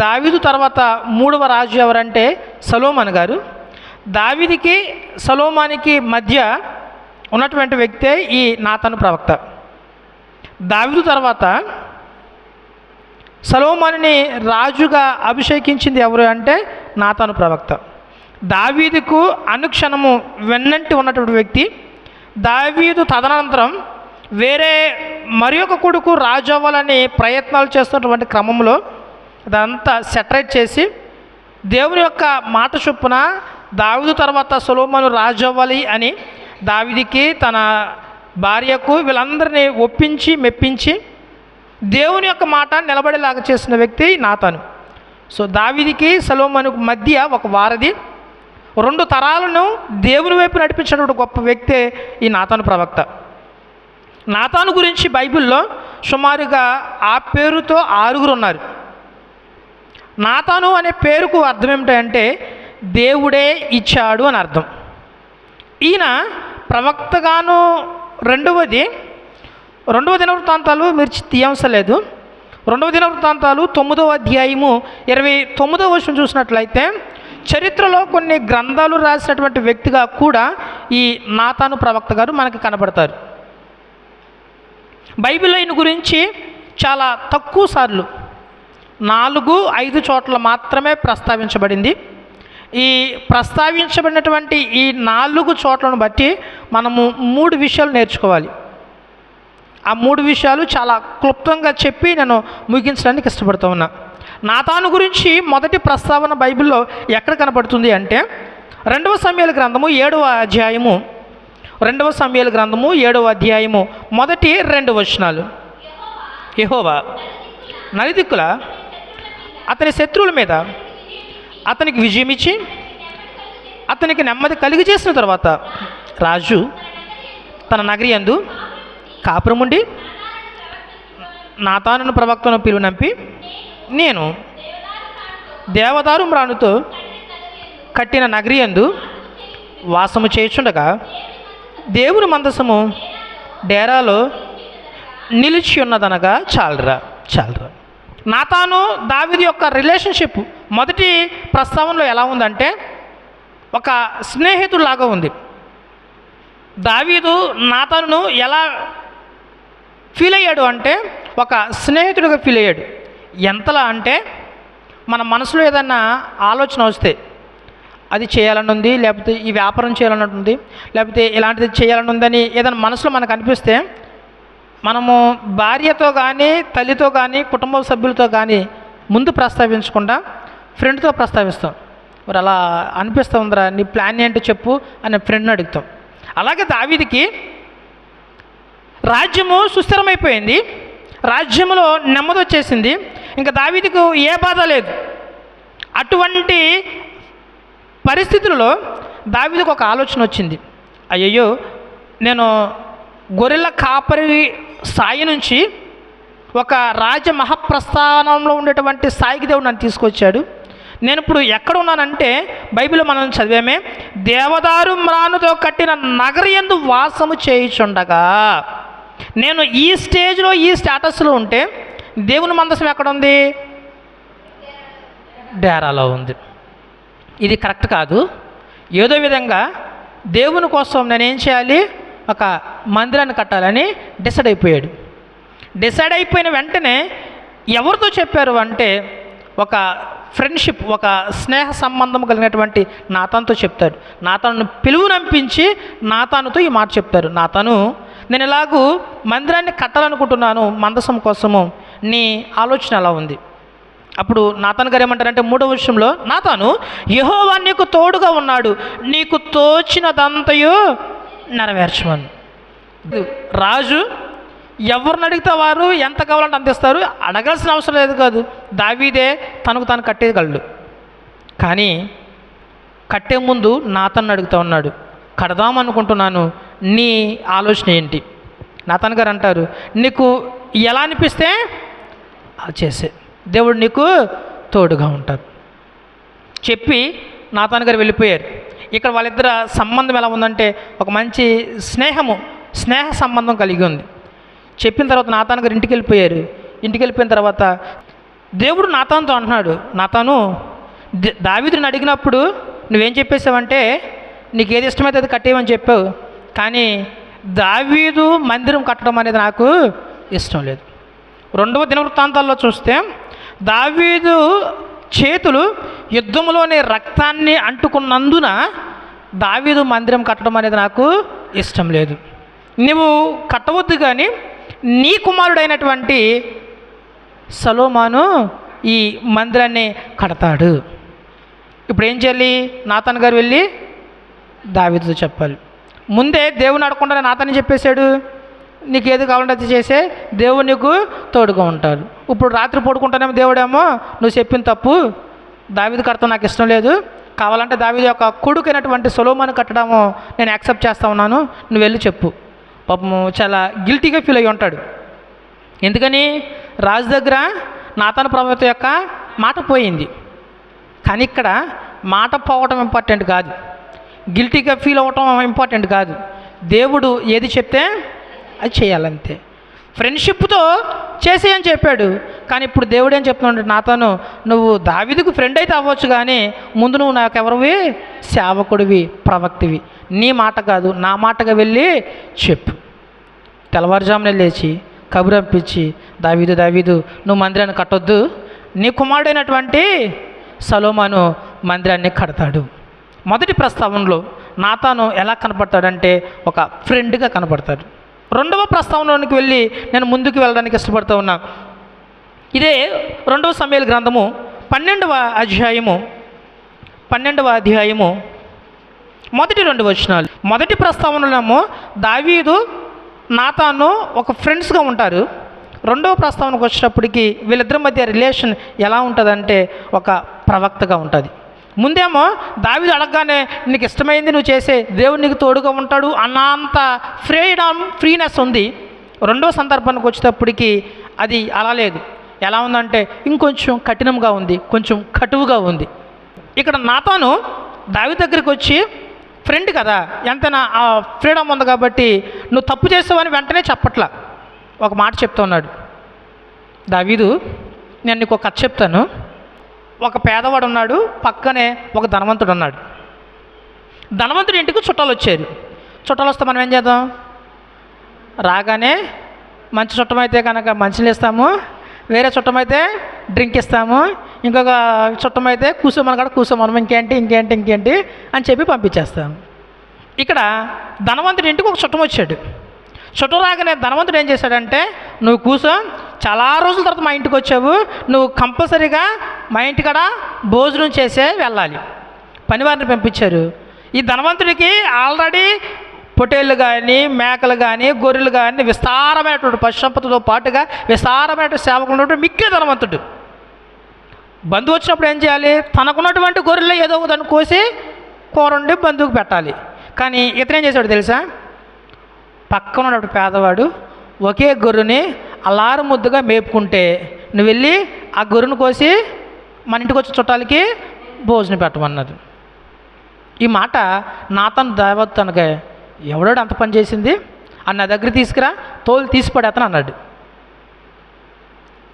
దావీదు తర్వాత మూడవ రాజు ఎవరంటే సొలొమోను గారు. దావీదుకి సొలొమోనుకి మధ్య ఉన్నటువంటి వ్యక్తే ఈ నాతాను ప్రవక్త. దావీదు తర్వాత సొలొమోనుని రాజుగా అభిషేకించింది ఎవరు అంటే నాతాను ప్రవక్త. దావీదుకు అనుక్షణము వెన్నంటి ఉన్నటువంటి వ్యక్తి. దావీదు తదనంతరం వేరే మరి ఒక కొడుకు రాజు అవ్వాలని ప్రయత్నాలు చేస్తున్నటువంటి క్రమంలో అదంతా సెటరేట్ చేసి దేవుని యొక్క మాట చొప్పున దావీదు తర్వాత సొలొమోను రాజు అవ్వాలి అని దావీదుకి తన భార్యకు వీళ్ళందరినీ ఒప్పించి మెప్పించి దేవుని యొక్క మాట నిలబడేలాగా చేసిన వ్యక్తి నాతాను. సో దావీదుకి సొలొమోనుకు మధ్య ఒక వారధి, 2 తరాలను దేవుని వైపు నడిపించినటువంటి గొప్ప వ్యక్తే ఈ నాతాను ప్రవక్త. నాతాను గురించి బైబిల్లో సుమారుగా ఆ పేరుతో 6 ఉన్నారు. నాతాను అనే పేరుకు అర్థం ఏమిటంటే దేవుడే ఇచ్చాడు అని అర్థం. ఈయన ప్రవక్తగాను రెండవ దినవృత్తాంతాలు మీరు తీయవసలేదు. 2వ దినవృత్తాంతాలు 9వ అధ్యాయము 29వ వచనం చూసినట్లయితే చరిత్రలో కొన్ని గ్రంథాలు రాసినటువంటి వ్యక్తిగా కూడా ఈ నాతాను ప్రవక్త గారు మనకి కనబడతారు. బైబిల్లో ఈయన గురించి చాలా తక్కువ సార్లు 4-5 చోట్ల మాత్రమే ప్రస్తావించబడింది. ఈ ప్రస్తావించబడినటువంటి ఈ 4 చోట్లను బట్టి మనము 3 విషయాలు నేర్చుకోవాలి. ఆ 3 విషయాలు చాలా క్లుప్తంగా చెప్పి నేను ముగించడానికి ఇష్టపడుతూ ఉన్నా. నాతాను గురించి మొదటి ప్రస్తావన బైబిల్లో ఎక్కడ కనపడుతుంది అంటే 2వ సమూయేలు గ్రంథము 7వ అధ్యాయము 2వ సమూయేలు గ్రంథము 7వ అధ్యాయము మొదటి 2 వచనాలు. యెహోవా నలుదిక్కుల అతని శత్రువుల మీద అతనికి విజయం ఇచ్చి అతనికి నెమ్మది కలిగి చేసిన తర్వాత రాజు తన నగరి యందు కాపురముండి నాతాను ప్రవక్తను పిలువనంపి, నేను దేవదారు మ్రానుతో కట్టిన నగరి యందు వాసము చేయుచుండగా దేవుని మందసము డేరాలో నిలిచి ఉన్నదనగా చాలరా. నాతాను దావీదు యొక్క రిలేషన్షిప్ మొదటి ప్రస్తావనలో ఎలా ఉందంటే ఒక స్నేహితుడిలాగా ఉంది. దావీదు నాతానును ఎలా ఫీల్ అయ్యాడు అంటే ఒక స్నేహితుడిగా ఫీల్ అయ్యాడు. ఎంతలా అంటే మన మనసులో ఏదైనా ఆలోచన వస్తే అది చేయాలని ఉంది, లేకపోతే ఈ వ్యాపారం చేయాలని ఉంది, లేకపోతే ఇలాంటిది చేయాలని ఉందని ఏదైనా మనసులో మనకు అనిపిస్తే మనము భార్యతో కానీ తల్లితో కానీ కుటుంబ సభ్యులతో కానీ ముందు ప్రస్తావించకుండా ఫ్రెండ్తో ప్రస్తావిస్తాం. మరి అలా అనిపిస్తుందిరా, నీ ప్లాన్ ఏంటో చెప్పు అని ఫ్రెండ్ని అడుగుతాం. అలాగే దావీదుకి రాజ్యము సుస్థిరమైపోయింది, రాజ్యంలో నెమ్మది వచ్చేసింది, ఇంకా దావీదుకు ఏ బాధ లేదు. అటువంటి పరిస్థితుల్లో దావీదుకు ఒక ఆలోచన వచ్చింది. అయ్యయ్యో, నేను గొర్రెల కాపరి స్థాయి నుంచి ఒక రాజ మహాప్రస్థానంలో ఉండేటువంటి స్థాయికి దేవుడు నన్ను తీసుకొచ్చాడు. నేను ఇప్పుడు ఎక్కడ ఉన్నానంటే బైబిల్లో మనం చదివామే, దేవదారు మ్రానుతో కట్టిన నగరి యందు వాసము చేయుచుండగా. నేను ఈ స్టేజ్లో ఈ స్టేటస్లో ఉంటే దేవుని మందసం ఎక్కడ ఉంది? డేరాలో ఉంది. ఇది కరెక్ట్ కాదు. ఏదో విధంగా దేవుని కోసం నేనేం చేయాలి, ఒక మందిరాన్ని కట్టాలని డిసైడ్ అయిపోయాడు. డిసైడ్ అయిపోయిన వెంటనే ఎవరితో చెప్పారు అంటే ఒక ఫ్రెండ్షిప్, ఒక స్నేహ సంబంధం కలిగినటువంటి నాతానుతో చెప్తాడు. నాతాను పిలువునంపించి నాతానుతో ఈ మాట చెప్తారు. నాతాను, నేను ఇలాగూ మందిరాన్ని కట్టాలనుకుంటున్నాను మందసం కోసము, నీ ఆలోచన ఎలా ఉంది? అప్పుడు నాతాను గారు ఏమంటారంటే 3వ వచనంలో, నాతాను, యెహోవా నీకు తోడుగా ఉన్నాడు, నీకు తోచినదంతయు నెరవేర్చమను. రాజు ఎవరిని అడిగితే వారు ఎంత కావాలంటే అందిస్తారు, అడగాల్సిన అవసరం లేదు కాదు. దావీదే తనకు తాను కట్టేయగలడు. కానీ కట్టే ముందు నాతాను అడుగుతూ ఉన్నాడు, కడదామనుకుంటున్నాను, నీ ఆలోచన ఏంటి? నాతాను గారు అంటారు, నీకు ఎలా అనిపిస్తే అది చేసే, దేవుడు నీకు తోడుగా ఉంటాడు చెప్పి నాతాను గారు వెళ్ళిపోయారు. ఇక్కడ వాళ్ళిద్దరు సంబంధం ఎలా ఉందంటే ఒక మంచి స్నేహ సంబంధం కలిగి ఉంది. చెప్పిన తర్వాత నాతాను గారు ఇంటికి వెళ్ళిపోయారు. ఇంటికి వెళ్ళిపోయిన తర్వాత దేవుడు నాతానుతో అంటున్నాడు, నాతాను దావీదుని అడిగినప్పుడు నువ్వేం చెప్పేసావంటే నీకు ఏది ఇష్టమైతే అది కట్టేయమని చెప్పావు, కానీ దావీదు మందిరం కట్టడం అనేది నాకు ఇష్టం లేదు. 2వ దినవృత్తాంతాల్లో చూస్తే దావీదు చేతులు యుద్ధంలోని రక్తాన్ని అంటుకున్నందున దావీదు మందిరం కట్టడం అనేది నాకు ఇష్టం లేదు, నువ్వు కట్టవద్దు, కానీ నీ కుమారుడైనటువంటి సొలొమోను ఈ మందిరాన్ని కడతాడు. ఇప్పుడు ఏం చేయాలి? నాతాన్ గారు వెళ్ళి దావీదుతో చెప్పాలి. ముందే దేవుని అడగకుండా నాతాన్ని చెప్పేశాడు, నీకు ఏది కావాలంటే అది చేసే, దేవుడు నీకు తోడుగా ఉంటాడు. ఇప్పుడు రాత్రి పడుకుంటానేమో దేవుడేమో నువ్వు చెప్పిన తప్పు, దావీదు కడతాం నాకు ఇష్టం లేదు, కావాలంటే దావీదు యొక్క కొడుకైనటువంటి సొలొమోను కట్టడము నేను యాక్సెప్ట్ చేస్తా ఉన్నాను, నువ్వు వెళ్ళి చెప్పు. పాపము చాలా గిల్టీగా ఫీల్ అయ్యి ఉంటాడు. ఎందుకని? రాజు దగ్గర నాతాను ప్రవక్త యొక్క మాట పోయింది. కానీ ఇక్కడ మాట పోవటం ఇంపార్టెంట్ కాదు, గిల్టీగా ఫీల్ అవ్వటం ఇంపార్టెంట్ కాదు. దేవుడు ఏది చెప్తే అది చేయాలంతే. ఫ్రెండ్షిప్తో చేసేయని చెప్పాడు, కానీ ఇప్పుడు దేవుడు ఏం చెప్తున్నాడు? నాతాను నువ్వు దావీదుకు ఫ్రెండ్ అయితే అవ్వచ్చు, కానీ ముందు నువ్వు నాకెవరివి? సేవకుడివి, ప్రవక్తివి. నీ మాట కాదు నా మాటగా వెళ్ళి చెప్పు. తెల్లవారుజామునే లేచి కబురు పంపించి, దావీదు నువ్వు మందిరాన్ని కట్టొద్దు, నీ కుమారుడైనటువంటి సొలొమోను మందిరాన్ని కడతాడు. మొదటి ప్రస్తావనలో నాతాను ఎలా కనపడతాడంటే ఒక ఫ్రెండ్గా కనపడతాడు. 2వ ప్రస్తావనలోనికి వెళ్ళి నేను ముందుకు వెళ్ళడానికి ఇష్టపడుతూ ఉన్నా. ఇదే 2వ సమూయేలు గ్రంథము 12వ అధ్యాయము మొదటి 2 వచనాలు. మొదటి ప్రస్తావనలోనేమో దావీదు నాతాను ఒక ఫ్రెండ్స్గా ఉంటారు. 2వ ప్రస్తావనకు వచ్చేటప్పటికి వీళ్ళిద్దరి మధ్య రిలేషన్ ఎలా ఉంటుందంటే ఒక ప్రవక్తగా ఉంటుంది. ముందేమో దావీదు అడగగానే నీకు ఇష్టమైంది నువ్వు చేసే, దేవుడు నీకు తోడుగా ఉంటాడు అన్నంత ఫ్రీనెస్ ఉంది. 2వ సందర్భానికి వచ్చేటప్పటికి అది అలా లేదు. ఎలా ఉందంటే ఇంకొంచెం కఠినంగా ఉంది, కొంచెం కటువుగా ఉంది. ఇక్కడ నాతాను దావీదు దగ్గరికి వచ్చి ఫ్రెండ్ కదా, ఎంతైనా ఆ ఫ్రీడమ్ ఉంది కాబట్టి నువ్వు తప్పు చేసావని వెంటనే చెప్పట్లా, ఒక మాట చెప్తా ఉన్నాడు. దావీదు నేను నీకు ఒక కథ చెప్తాను. ఒక పేదవాడు ఉన్నాడు, పక్కనే ఒక ధనవంతుడు ఉన్నాడు. ధనవంతుడి ఇంటికి చుట్టాలు వచ్చారు. చుట్టాలు వస్తే మనం ఏం చేద్దాం? రాగానే మంచి చుట్టమైతే కనుక మంచిని ఇస్తాము, వేరే చుట్టమైతే డ్రింక్ ఇస్తాము, ఇంకొక చుట్టమైతే కూర్చోమని కూడా కూర్చోమనం, ఇంకేంటి అని చెప్పి పంపించేస్తాము. ఇక్కడ ధనవంతుడి ఇంటికి ఒక చుట్టం వచ్చాడు. చుట్టం రాగానే ధనవంతుడు ఏం చేశాడంటే, నువ్వు కూర్చో, చాలా రోజుల తర్వాత మా ఇంటికి వచ్చావు, నువ్వు కంపల్సరీగా మా ఇంటికాడ భోజనం చేసే వెళ్ళాలి. పనివారిని పంపించారు. ఈ ధనవంతుడికి ఆల్రెడీ పొట్టేళ్ళు కానీ, మేకలు కానీ, గొర్రెలు కానీ, విస్తారమైనటువంటి పశు సంపదతో పాటుగా విస్తారమైనటువంటి సేవకులు ఉన్నటువంటి మిక్కిలి ధనవంతుడు. బంధువు వచ్చినప్పుడు ఏం చేయాలి? తనకున్నటువంటి గొర్రెలు ఏదో దాన్ని కోసి కూరండి బంధువుకు పెట్టాలి. కానీ ఇతను ఏం చేశాడు తెలుసా? పక్కన ఉన్నటువంటి పేదవాడు ఒకే గొర్రెని అల్లారు ముద్దుగా మేపుకుంటే నువ్వు వెళ్ళి ఆ గొర్రెను కోసి మన ఇంటికి వచ్చే చుట్టాలకి భోజనం పెట్టమన్నది. ఈ మాట నాతాను దావీదునగా, ఎవడాడు అంత పని చేసింది అని నా దగ్గర తీసుకురా, తోలు తీసిపడేతను అన్నాడు.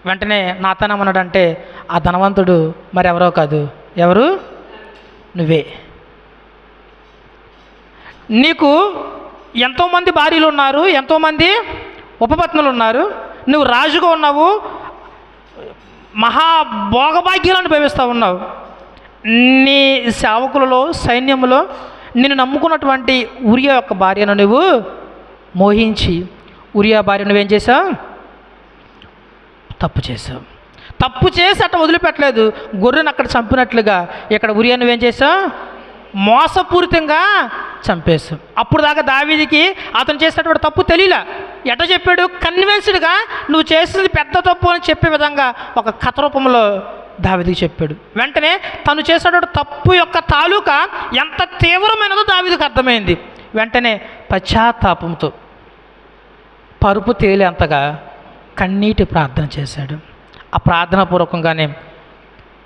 వెంటనే నాతాను ఏమన్నాడంటే, ఆ ధనవంతుడు మరి ఎవరో కాదు, ఎవరు? నువ్వే. నీకు ఎంతోమంది భార్యలు ఉన్నారు, ఎంతోమంది ఉపపత్నులు ఉన్నారు, నువ్వు రాజుగా ఉన్నావు, మహాభోగభాగ్యాలను అనుభవిస్తూ ఉన్నావు. నీ సేవకులలో, సైన్యంలో నిన్ను నమ్ముకున్నటువంటి ఉరియా యొక్క భార్యను నువ్వు మోహించి, ఉరియా భార్య నువ్వేం చేసావు? తప్పు చేసావు. తప్పు చేసి అట్ట వదిలిపెట్టలేదు, గొర్రెను అక్కడ చంపినట్లుగా ఇక్కడ ఉరియా నువ్వేం చేసావు? మోసపూరితంగా చంపేశావు. అప్పుడు దాకా దావీదుకి అతను చేసినటువంటి తప్పు తెలియలా. ఎట చెప్పాడు? కన్విన్స్డ్గా నువ్వు చేసింది పెద్ద తప్పు అని చెప్పే విధంగా ఒక కథ రూపంలో దావీదుకి చెప్పాడు. వెంటనే తను చేసినటువంటి తప్పు యొక్క తాలూకా ఎంత తీవ్రమైనదో దావీదుకి అర్థమైంది. వెంటనే పశ్చాత్తాపంతో పరుపు తేలేంతగా కన్నీటి ప్రార్థన చేశాడు. ఆ ప్రార్థన పూర్వకంగానే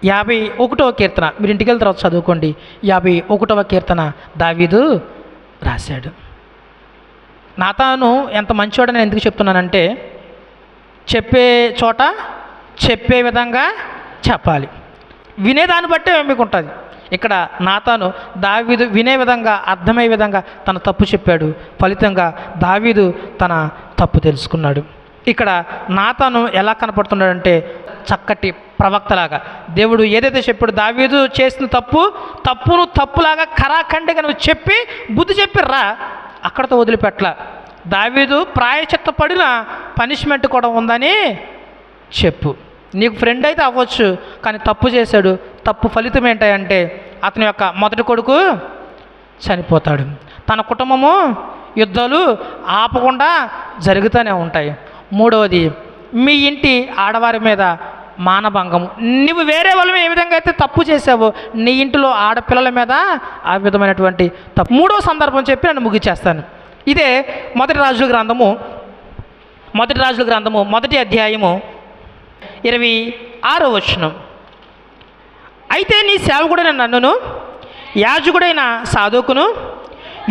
51వ కీర్తన, మీరు ఇంటికి వెళ్ళిన తర్వాత చదువుకోండి, 51వ కీర్తన దావీదు రాశాడు. నాతాను ఎంత మంచివాడని నేను ఎందుకు చెప్తున్నానంటే, చెప్పే చోట చెప్పే విధంగా చెప్పాలి. వినేదాన్ని బట్టే మీకు ఉంటుంది. ఇక్కడ నాతాను దావీదు వినే విధంగా, అర్థమయ్యే విధంగా తన తప్పు చెప్పాడు. ఫలితంగా దావీదు తన తప్పు తెలుసుకున్నాడు. ఇక్కడ నాతాను ఎలా కనపడుతున్నాడంటే చక్కటి ప్రవక్తలాగా. దేవుడు ఏదైతే చెప్పాడు, దావీదు చేసిన తప్పును తప్పులాగా కరాఖండిగా నువ్వు చెప్పి బుద్ధి చెప్పి రా, అక్కడతో వదిలిపెట్టల. దావీదు ప్రాయచిత్త పడిన పనిష్మెంట్ కూడా ఉందని చెప్పు. నీకు ఫ్రెండ్ అయితే అవ్వచ్చు, కానీ తప్పు చేశాడు. తప్పు ఫలితం ఏంటంటే అతని యొక్క మొదటి కొడుకు చనిపోతాడు. తన కుటుంబము యుద్ధాలు ఆపకుండా జరుగుతూనే ఉంటాయి. మూడవది, మీ ఇంటి ఆడవారి మీద మానభంగము. నువ్వు వేరే వాళ్ళ మీద ఏ విధంగా అయితే తప్పు చేసావో నీ ఇంటిలో ఆడపిల్లల మీద ఆ విధమైనటువంటి తప్పు. మూడవ సందర్భం చెప్పి నన్ను ముగిచేస్తాను. ఇదే మొదటి రాజుల గ్రంథము 1వ అధ్యాయము 26వ వచనం. అయితే నీ సేవకుడైన నన్నును, యాజకుడైన సాదోకును,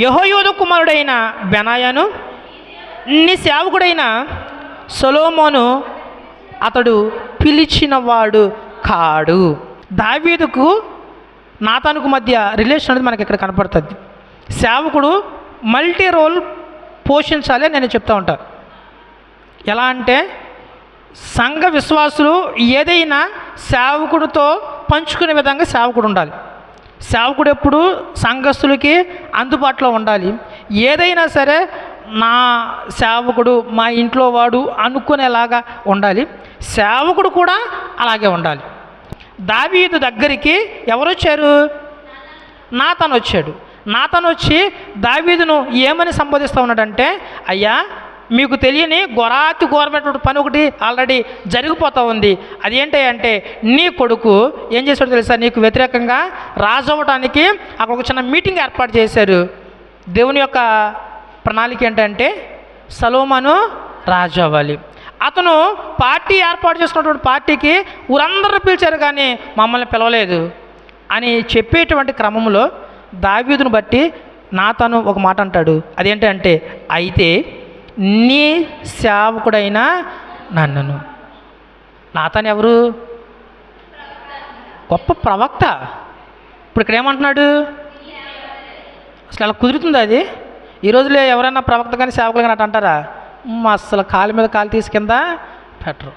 యెహోయాదా కుమారుడైన బెనాయాను, నీ సేవకుడైన సొలొమోను అతడు పిలిచినవాడు కాడు. దావీదుకు నాతానుకు మధ్య రిలేషన్ అనేది మనకి ఇక్కడ కనపడుతుంది. సేవకుడు మల్టీ రోల్ పోషించాలి నేను చెప్తా ఉంటాను. ఎలా అంటే సంఘ విశ్వాసులు ఏదైనా సేవకుడితో పంచుకునే విధంగా సేవకుడు ఉండాలి. సేవకుడు ఎప్పుడు సంఘస్థులకి అందుబాటులో ఉండాలి. ఏదైనా సరే నా సేవకుడు మా ఇంట్లో వాడు అనుకునేలాగా ఉండాలి. సేవకుడు కూడా అలాగే ఉండాలి. దావీదు దగ్గరికి ఎవరు వచ్చారు? నాతాను వచ్చాడు. నాతాను వచ్చి దావీదును ఏమని సంబోధిస్తూ ఉన్నాడంటే, అయ్యా మీకు తెలియని ఘోరమైనటువంటి పని ఒకటి ఆల్రెడీ జరిగిపోతూ ఉంది. అదేంటి అంటే నీ కొడుకు ఏం చేశాడో తెలుసా? నీకు వ్యతిరేకంగా రాజు అవ్వడానికి అక్కడ ఒక చిన్న మీటింగ్ ఏర్పాటు చేశారు. దేవుని యొక్క ప్రణాళిక ఏంటంటే సొలొమోను రాజు అవ్వాలి. అతను పార్టీ ఏర్పాటు చేసుకున్నటువంటి పార్టీకి ఊరందరూ పిలిచారు కానీ మమ్మల్ని పిలవలేదు అని చెప్పేటువంటి క్రమంలో దావీదును బట్టి నాతాను ఒక మాట అంటాడు. అదేంటంటే, అయితే నీ సేవకుడైన నన్నును. నాతాను ఎవరు? గొప్ప ప్రవక్త. ఇప్పుడు ఇక్కడ ఏమంటున్నాడు? అసలు అలా కుదురుతుంది అది? ఈ రోజులో ఎవరైనా ప్రవక్త కానీ సేవకులు కానీ అట్లా అంటారా? అసలు కాలు మీద కాలు తీసి కింద పెట్టరు.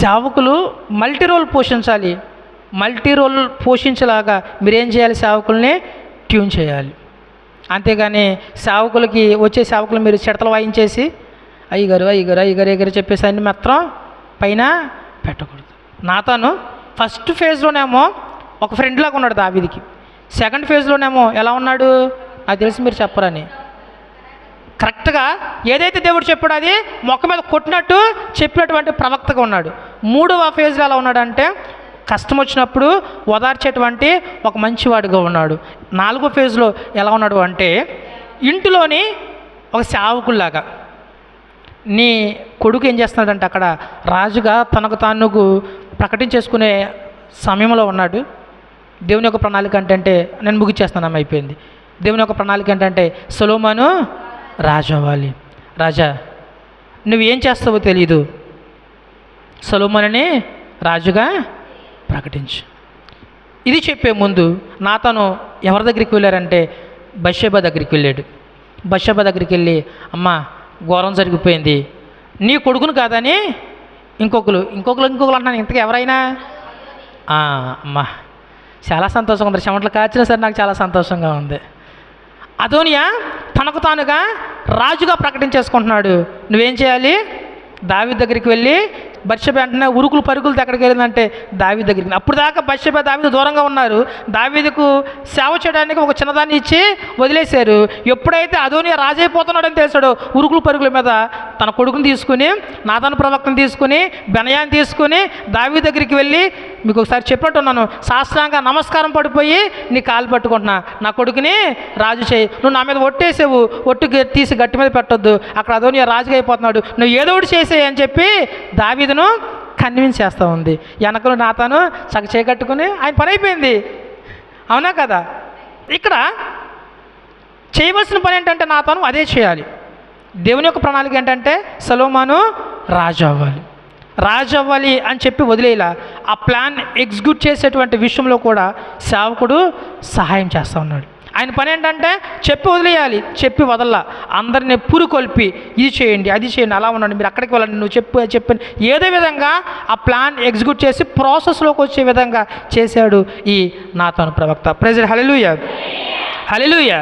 సేవకులు మల్టీ రోల్ పోషించాలి. మల్టీ రోల్ పోషించేలాగా మీరేం చేయాలి? సేవకుల్ని ట్యూన్ చేయాలి. అంతేగాని సేవకులకి వచ్చే సేవకులు మీరు చిడతలు వాయించేసి అయ్యగారు చెప్పేసి అన్ని మాత్రం పైన పెట్టకూడదు. నాతాను ఫస్ట్ ఫేజ్లోనేమో ఒక ఫ్రెండ్ లాగా ఉన్నాడు దావీదుకి. సెకండ్ ఫేజ్లోనేమో ఎలా ఉన్నాడు? నాకు తెలిసి మీరు చెప్పరని కరెక్ట్గా ఏదైతే దేవుడు చెప్పాడో అది మొక్క మీద కొట్టినట్టు చెప్పినటువంటి ప్రవక్తగా ఉన్నాడు. మూడవ ఫేజ్లో ఎలా ఉన్నాడంటే కష్టం వచ్చినప్పుడు ఓదార్చేటువంటి ఒక మంచివాడిగా ఉన్నాడు. నాలుగో ఫేజ్లో ఎలా ఉన్నాడు అంటే ఇంటిలోని ఒక సేవకుల్లాగా. నీ కొడుకు ఏం చేస్తున్నాడంటే అక్కడ రాజుగా తనకు తాను ప్రకటించేసుకునే సమయంలో ఉన్నాడు. దేవుని యొక్క ప్రణాళిక ఏంటంటే, నేను ముగిచ్చేస్తాను, అయిపోయింది. దేవుని యొక్క ప్రణాళిక ఏంటంటే సొలొమోను రాజు అవ్వాలి. రాజా నువ్వేం చేస్తావో తెలీదు, సొలొమోనుని రాజుగా ప్రకటించు. ఇది చెప్పే ముందు నాతాను ఎవరి దగ్గరికి వెళ్ళారంటే బత్షెబ దగ్గరికి వెళ్ళాడు. బత్షెబ దగ్గరికి వెళ్ళి, అమ్మ ఘోరం జరిగిపోయింది, నీ కొడుకును కాదని ఇంకొకరు అంటున్నాను. ఇంతకు ఎవరైనా అమ్మా చాలా సంతోషంగా ఉంది. చెమటలు కాచినా సరే నాకు చాలా సంతోషంగా ఉంది. అదోనియా తనకు తానుగా రాజుగా ప్రకటించేసుకుంటున్నాడు. నువ్వేం చేయాలి? దావీదు దగ్గరికి వెళ్ళి, బత్షెబ వెంటనే ఉరుకులు పరుగులు ఎక్కడికి వెళ్ళిందంటే దావీదు దగ్గరికి. అప్పుడు దాకా బత్షెబ దావీదు దూరంగా ఉన్నారు. దావీదుకు సేవ చేయడానికి ఒక చిన్నదాన్ని ఇచ్చి వదిలేశారు. ఎప్పుడైతే అదోనియా రాజైపోతున్నాడని తెలిసాడో ఉరుకులు పరుగుల మీద తన కొడుకుని తీసుకుని, నాతాను ప్రవక్తను తీసుకుని, బెనయాని తీసుకుని దావీదు దగ్గరికి వెళ్ళి, మీకు ఒకసారి చెప్పినట్టున్నాను, సాష్టాంగ నమస్కారం పడిపోయి నీ కాలు పట్టుకుంటున్నా, నా కొడుకుని రాజు చేయి, నువ్వు నా మీద ఒట్టేసావు, ఒట్టు తీసి గట్టి మీద పెట్టొద్దు, అక్కడ అదోనియా రాజుగా అయిపోతున్నాడు, నువ్వు ఏదో ఒకటి చేసేయి అని చెప్పి దావీదును కన్విన్స్ చేస్తూ ఉంది. వెనకలు నాతాను చక్క చేయకట్టుకుని ఆయన పని అయిపోయింది. అవునా కదా? ఇక్కడ చేయవలసిన పని ఏంటంటే నాతాను అదే చేయాలి. దేవుని యొక్క ప్రణాళిక ఏంటంటే సొలొమోను రాజు అవ్వాలి. రాజు అవ్వాలి అని చెప్పి వదిలేలా ఆ ప్లాన్ ఎగ్జిక్యూట్ చేసేటువంటి విషయంలో కూడా సేవకుడు సహాయం చేస్తూ ఉన్నాడు. ఆయన పని ఏంటంటే చెప్పి వదిలేయాలి, చెప్పి వదల్లా, అందరినీ పురుకొల్పి ఇది చేయండి అది చేయండి అలా ఉండండి మీరు అక్కడికి వెళ్ళండి నువ్వు చెప్పని ఏదో విధంగా ఆ ప్లాన్ ఎగ్జిక్యూట్ చేసి ప్రాసెస్లోకి వచ్చే విధంగా చేశాడు ఈ నాతాను ప్రవక్త. ప్రెజెంట్ హల్లెలూయా హల్లెలూయా.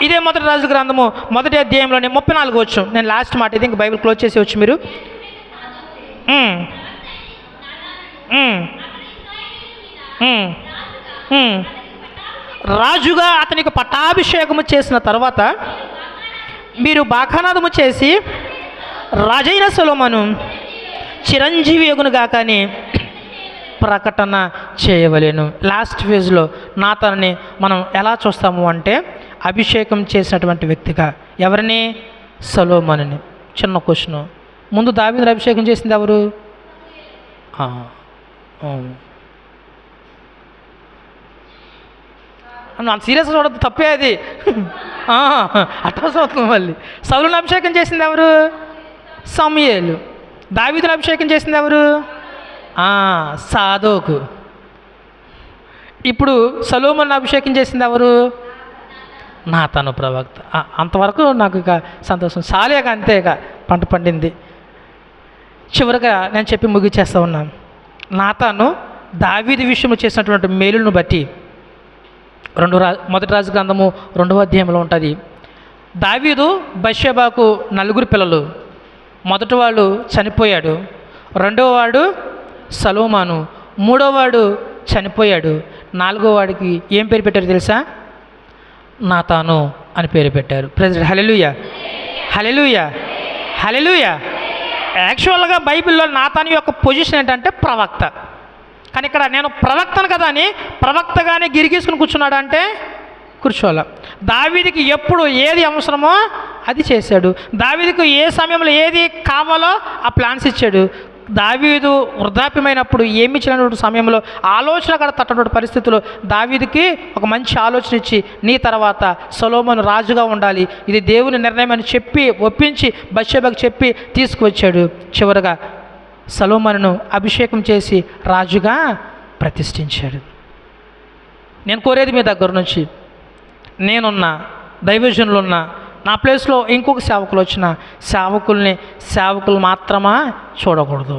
ఇదే మొదటి రాజు గ్రంథము 1వ అధ్యాయంలోనే 34 వచ్చు. నేను లాస్ట్ మాట ఇది, ఇంక బైబిల్ క్లోజ్ చేసి వచ్చు మీరు. రాజుగా అతనికి పట్టాభిషేకము చేసిన తర్వాత మీరు బాఖానాదము చేసి రాజైన సొలొమోను చిరంజీవి యగునుగా కానీ ప్రకటన చేయవలెను. లాస్ట్ ఫేజ్లో నాతాన్ని మనం ఎలా చూస్తాము అంటే అభిషేకం చేసినటువంటి వ్యక్తిగా. ఎవరిని? సొలొమోనుని. చిన్న క్వశ్చన్, ముందు దావీదుని అభిషేకం చేసింది ఎవరు? అంత సీరియస్గా చూడద్దు, తప్పే అది. అట్లా చూస్తుంది మళ్ళీ. సౌలుని అభిషేకం చేసింది ఎవరు? సమూయేలు. దావీదుని అభిషేకం చేసింది ఎవరు? సాదోకు. ఇప్పుడు సొలొమోనుని అభిషేకం చేసింది ఎవరు? నాతాను ప్రవక్త. అంతవరకు నాకు ఇక సంతోషం, సాలేక అంతేగా పంట పండింది. చివరిగా నేను చెప్పి ముగిచేస్తూ ఉన్నాను. నాతాను దావీదు విషయంలో చేసినటువంటి మేలును బట్టి మొదటి రాజు గ్రంథము 2వ అధ్యాయంలో ఉంటుంది. దావీదు బత్షెబాకు 4 పిల్లలు. మొదటివాడు చనిపోయాడు, రెండోవాడు సొలొమోను, మూడోవాడు చనిపోయాడు, 4వ వాడికి ఏం పేరు పెట్టారు తెలుసా? నాతాను అని పేరు పెట్టారు. ప్రెసిడెంట్ హల్లెలూయా హల్లెలూయా హల్లెలూయా. యాక్చువల్గా బైబిల్లో నాతాను యొక్క పొజిషన్ ఏంటంటే ప్రవక్త. కానీ ఇక్కడ నేను ప్రవక్తను కదా అని ప్రవక్తగానే గిరిగీసుకుని కూర్చున్నాడు అంటే కూర్చోవాల. దావీదుకి ఎప్పుడు ఏది అవసరమో అది చేశాడు. దావీదుకు ఏ సమయంలో ఏది కావాలో ఆ ప్లాన్స్ ఇచ్చాడు. దావీదు వృద్ధాప్యమైనప్పుడు ఏమి చేయనటువంటి సమయంలో ఆలోచన కూడా తట్టనటువంటి పరిస్థితుల్లో దావీదుకి ఒక మంచి ఆలోచన ఇచ్చి నీ తర్వాత సొలొమోను రాజుగా ఉండాలి, ఇది దేవుని నిర్ణయం అని చెప్పి ఒప్పించి బత్షెబాకు చెప్పి తీసుకువచ్చాడు. చివరగా సొలొమోనును అభిషేకం చేసి రాజుగా ప్రతిష్ఠించాడు. నేను కోరేది మీ దగ్గర నుంచి, నేనున్నా, దైవజనులున్నా, నా ప్లేస్లో ఇంకొక సేవకులు వచ్చిన సేవకులు మాత్రమా చూడకూడదు.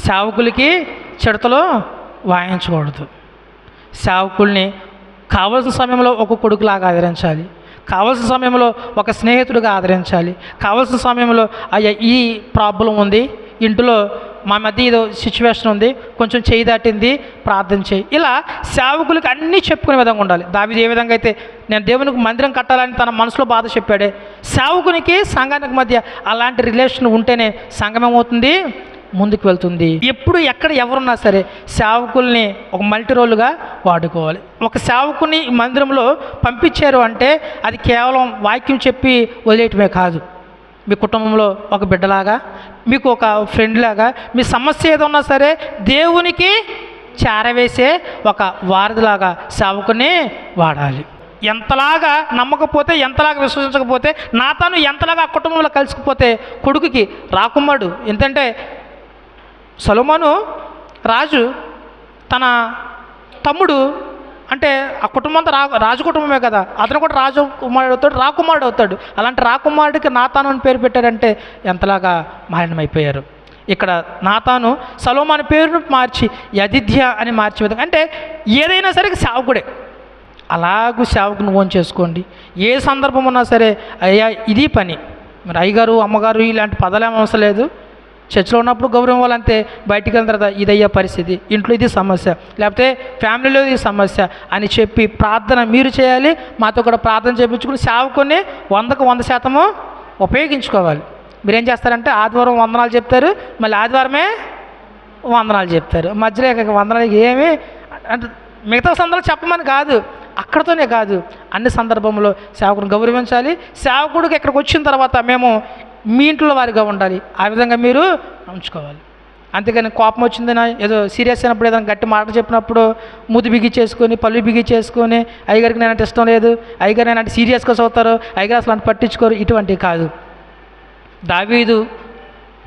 సేవకులకి చిడతలో వాయించకూడదు. సేవకుల్ని కావలసిన సమయంలో ఒక కొడుకులాగా ఆదరించాలి, కావలసిన సమయంలో ఒక స్నేహితుడిగా ఆదరించాలి, కావలసిన సమయంలో అయ్యా ఈ ప్రాబ్లం ఉంది, ఇంట్లో మా మధ్య ఏదో సిచ్యువేషన్ ఉంది, కొంచెం చేయి దాటింది, ప్రార్థన చేయి. ఇలా సేవకులకి అన్నీ చెప్పుకునే విధంగా ఉండాలి. దావీదు ఏ విధంగా అయితే నేను దేవునికి మందిరం కట్టాలని తన మనసులో బాధ చెప్పాడే, సేవకునికి సంఘానికి మధ్య అలాంటి రిలేషన్ ఉంటేనే సంఘం ఏమవుతుంది? ముందుకు వెళ్తుంది. ఎప్పుడు ఎక్కడ ఎవరున్నా సరే సేవకుల్ని ఒక మల్టీ రోలుగా వాడుకోవాలి. ఒక సేవకుని మందిరంలో పంపించారు అంటే అది కేవలం వాక్యం చెప్పి వదిలేయటమే కాదు. మీ కుటుంబంలో ఒక బిడ్డలాగా, మీకు ఒక ఫ్రెండ్ లాగా, మీ సమస్య ఏదో ఉన్నా సరే దేవునికి చేరవేసే ఒక వారధిలాగా సేవకుని వాడాలి. ఎంతలాగా నమ్మకపోతే, ఎంతలాగా విశ్వసించకపోతే, నాతాను ఎంతలాగా ఆ కుటుంబంలో కలిసిపోతే కొడుకుకి రాకుమారుడు. ఎందుకంటే సొలొమోను రాజు, తన తమ్ముడు అంటే ఆ కుటుంబం అంతా రాజు కుటుంబమే కదా, అతను కూడా రాజు కుమారుడు అవుతాడు, రాకుమారుడు అవుతాడు. అలాంటి రాకుమారుడికి నాతాను అని పేరు పెట్టారంటే ఎంతలాగా మారణమైపోయారు. ఇక్కడ నాతాను సొలొమోను పేరును మార్చి యదిద్య అని మార్చే విధంగా, అంటే ఏదైనా సరే సేవకుడే. అలాగూ సేవకుని ఓన్ చేసుకోండి. ఏ సందర్భం ఉన్నా సరే అయ్యా ఇది పని, మరి అయ్యగారు అమ్మగారు ఇలాంటి పదాలు ఏమీ అవసరం లేదు. చర్చిలో ఉన్నప్పుడు గౌరవం వాళ్ళంతే, బయటికి వెళ్ళిన తర్వాత ఇదయ్యే పరిస్థితి, ఇంట్లో ఇది సమస్య, లేకపోతే ఫ్యామిలీలో ఇది సమస్య అని చెప్పి ప్రార్థన మీరు చేయాలి. మాతో కూడా ప్రార్థన చేయించుకుని సేవకుని 100కు 100% ఉపయోగించుకోవాలి. మీరేం చేస్తారంటే ఆదివారం వందనాలు చెప్తారు, మళ్ళీ ఆదివారమే వందనాలు చెప్తారు, మధ్యలో వందనాలు ఏమి అంటే మిగతా సందర్భాలు చెప్పమని కాదు, అక్కడితోనే కాదు అన్ని సందర్భంలో సేవకుని గౌరవించాలి. సేవకుడికి ఇక్కడికి వచ్చిన తర్వాత మేము మీ ఇంట్లో వారిగా ఉండాలి, ఆ విధంగా మీరు ఉంచుకోవాలి. అంతేగాని కోపం వచ్చిందని ఏదో సీరియస్ అయినప్పుడు ఏదైనా గట్టి మాట చెప్పినప్పుడు మూతి బిగించేసుకొని పళ్ళు బిగించేసుకొని అయ్యగారికి నేనంటే ఇష్టం లేదు, అయ్యగారు నేనంటే సీరియస్గా చదువుతారు, అయ్యగారు అసలు అంటే పట్టించుకోరు, ఇటువంటివి కాదు. దావీదు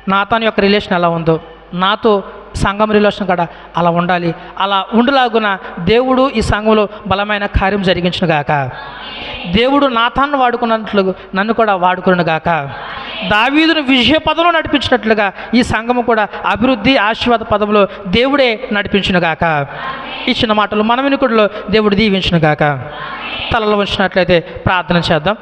నాతాను యొక్క రిలేషన్ ఎలా ఉందో నాతో సంఘం రిలేషన్ కూడా అలా ఉండాలి. అలా ఉండులాగున దేవుడు ఈ సంఘంలో బలమైన కార్యం జరిగించును గాక. దేవుడు నాతాను వాడుకున్నట్లు నన్ను కూడా వాడుకును గాక. దావీదును విజయ పదంలో నడిపించినట్లుగా ఈ సంఘము కూడా అభివృద్ధి ఆశీర్వాద పదంలో దేవుడే నడిపించును గాక. ఈ చిన్న మాటలు మన వినుకుడిలో దేవుడు దీవించును గాక. తలలో ఉంచినట్లయితే ప్రార్థన చేద్దాం.